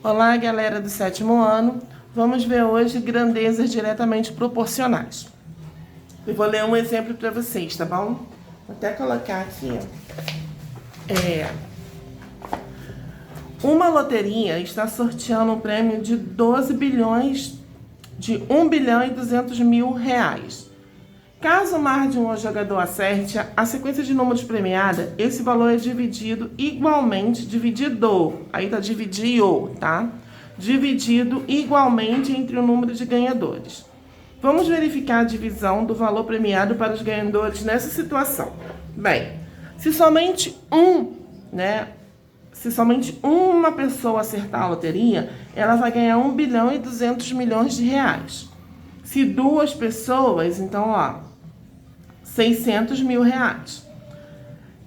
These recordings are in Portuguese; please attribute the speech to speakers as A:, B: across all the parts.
A: Olá, galera do 7º ano. Vamos ver hoje grandezas diretamente proporcionais. Eu vou ler um exemplo para vocês, tá bom? Vou até colocar aqui. Uma loteria está sorteando um prêmio de 12 bilhões, de 1 bilhão e 200 mil reais. Caso mais de um jogador acerte a sequência de números premiada, esse valor é dividido igualmente, aí tá dividido, tá? Dividido igualmente entre o número de ganhadores. Vamos verificar a divisão do valor premiado para os ganhadores nessa situação. Bem, se somente uma pessoa acertar a loteria, ela vai ganhar 1 bilhão e 200 milhões de reais. Se duas pessoas, então, 600 mil reais.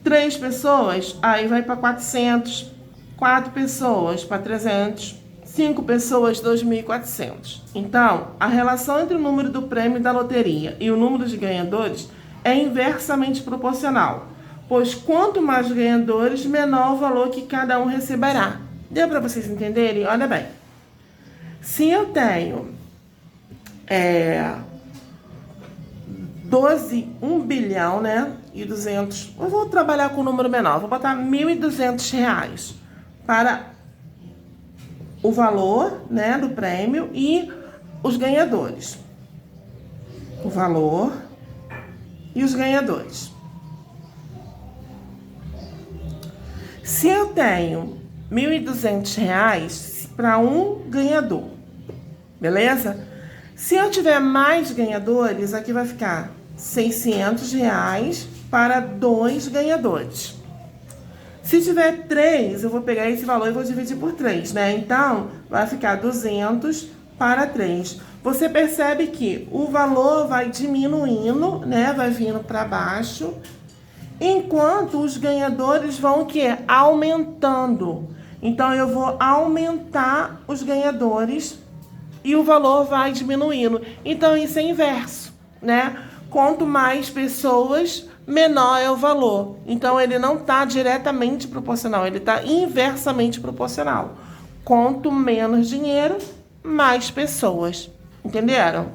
A: 3 pessoas, aí vai para 400. 4 pessoas para 300. 5 pessoas, 2.400. Então, a relação entre o número do prêmio da loteria e o número de ganhadores é inversamente proporcional, pois quanto mais ganhadores, menor o valor que cada um receberá. Deu para vocês entenderem? Olha bem. Se eu tenho 1 bilhão, e 200. Eu vou trabalhar com um número menor. Vou botar 1.200 reais para o valor, do prêmio e os ganhadores. O valor e os ganhadores. Se eu tenho 1.200 reais para um ganhador, beleza? Se eu tiver mais ganhadores, aqui vai ficar 600 reais para 2 ganhadores. Se tiver 3, eu vou pegar esse valor e vou dividir por 3, Então, vai ficar 200 para 3. Você percebe que o valor vai diminuindo, Vai vindo para baixo, enquanto os ganhadores vão o quê? Aumentando. Então, eu vou aumentar os ganhadores e o valor vai diminuindo. Então, isso é inverso, Quanto mais pessoas, menor é o valor. Então, ele não está diretamente proporcional, ele está inversamente proporcional. Quanto menos dinheiro, mais pessoas. Entenderam?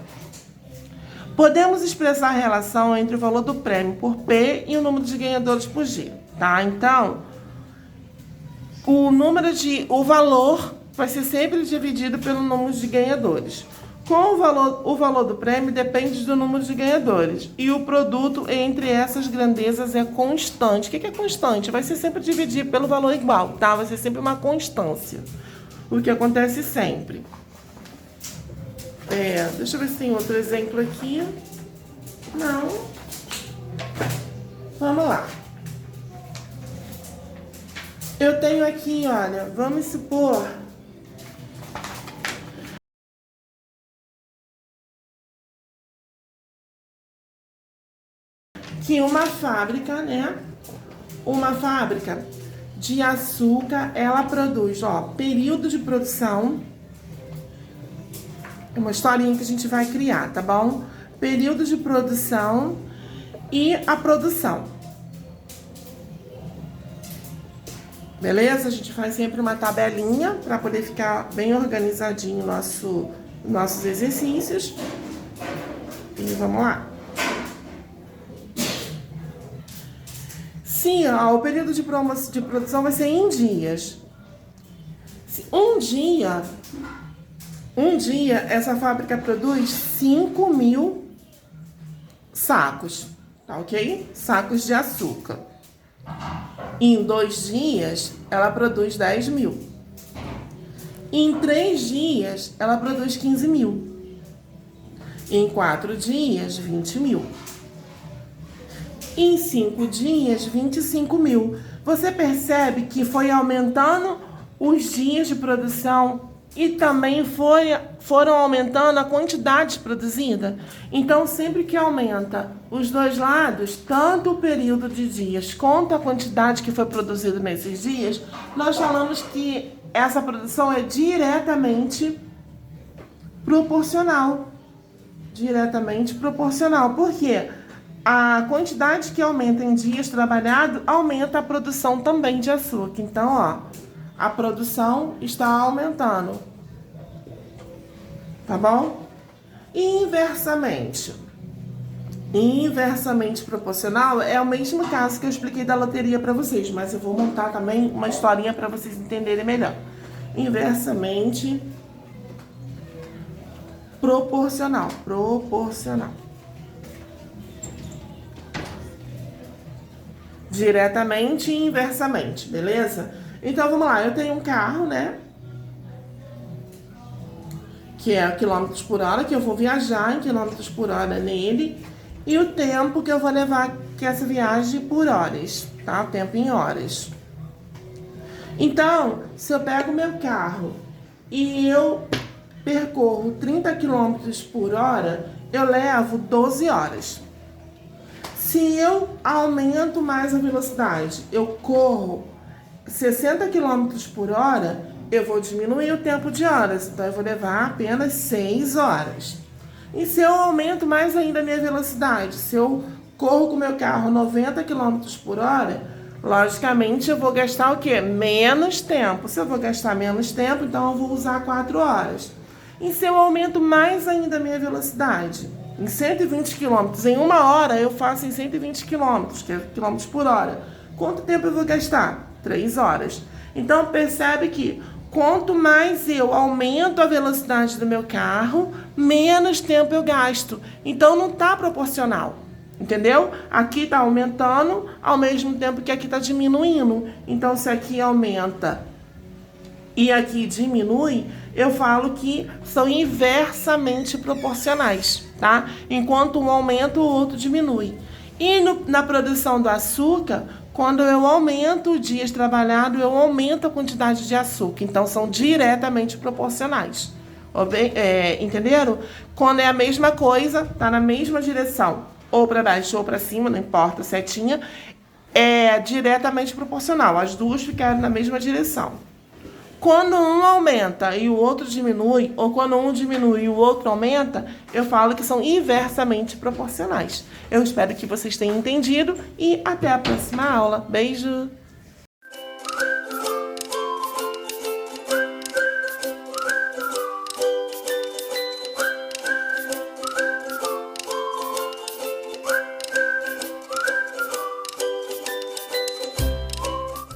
A: Podemos expressar a relação entre o valor do prêmio por P e o número de ganhadores por G, tá? Então, o valor vai ser sempre dividido pelo número de ganhadores. Com o valor do prêmio depende do número de ganhadores. E o produto entre essas grandezas é constante. O que é constante? Vai ser sempre dividido pelo valor igual, tá? Vai ser sempre uma constância. O que acontece sempre. Deixa eu ver se tem outro exemplo aqui. Não. Vamos lá. Eu tenho aqui, olha, vamos supor que uma fábrica, Uma fábrica de açúcar, ela produz, período de produção. É uma historinha que a gente vai criar, tá bom? Período de produção e a produção. Beleza? A gente faz sempre uma tabelinha para poder ficar bem organizadinho nossos exercícios. E vamos lá. Sim, o período de produção vai ser em dias. Um dia, essa fábrica produz 5.000 sacos, tá ok? Sacos de açúcar. Em 2 dias, ela produz 10.000. Em 3 dias, ela produz 15.000. Em 4 dias, 20.000. Em 5 dias, 25.000. Você percebe que foi aumentando os dias de produção e também foram aumentando a quantidade produzida? Então, sempre que aumenta os dois lados, tanto o período de dias quanto a quantidade que foi produzida nesses dias, nós falamos que essa produção é diretamente proporcional. Diretamente proporcional. Por quê? A quantidade que aumenta em dias trabalhados aumenta a produção também de açúcar. Então, a produção está aumentando. Tá bom? E inversamente. Inversamente proporcional é o mesmo caso que eu expliquei da loteria para vocês, mas eu vou montar também uma historinha para vocês entenderem melhor. Inversamente proporcional. Proporcional. Diretamente e inversamente, beleza? Então vamos lá, eu tenho um carro, né? Que é quilômetros por hora, que eu vou viajar em quilômetros por hora nele. E o tempo que eu vou levar que essa viagem por horas, tá? O tempo em horas. Então, se eu pego meu carro e eu percorro 30 quilômetros por hora, eu levo 12 horas. Se eu aumento mais a velocidade, eu corro 60 km por hora, eu vou diminuir o tempo de horas. Então, eu vou levar apenas 6 horas. E se eu aumento mais ainda a minha velocidade, se eu corro com o meu carro 90 km por hora, logicamente eu vou gastar o quê? Menos tempo. Se eu vou gastar menos tempo, então eu vou usar 4 horas. E se eu aumento mais ainda a minha velocidade, em 120 km, em 1 hora eu faço em 120 km, que é km por hora. Quanto tempo eu vou gastar? 3 horas. Então percebe que quanto mais eu aumento a velocidade do meu carro, menos tempo eu gasto. Então não está proporcional. Entendeu? Aqui está aumentando ao mesmo tempo que aqui está diminuindo. Então se aqui aumenta e aqui diminui, eu falo que são inversamente proporcionais, tá? Enquanto um aumenta, o outro diminui. E na produção do açúcar, quando eu aumento o dias trabalhado, eu aumento a quantidade de açúcar. Então, são diretamente proporcionais. Entenderam? Quando é a mesma coisa, tá na mesma direção, ou para baixo ou para cima, não importa, setinha, é diretamente proporcional. As duas ficaram na mesma direção. Quando um aumenta e o outro diminui, ou quando um diminui e o outro aumenta, eu falo que são inversamente proporcionais. Eu espero que vocês tenham entendido e até a próxima aula. Beijo!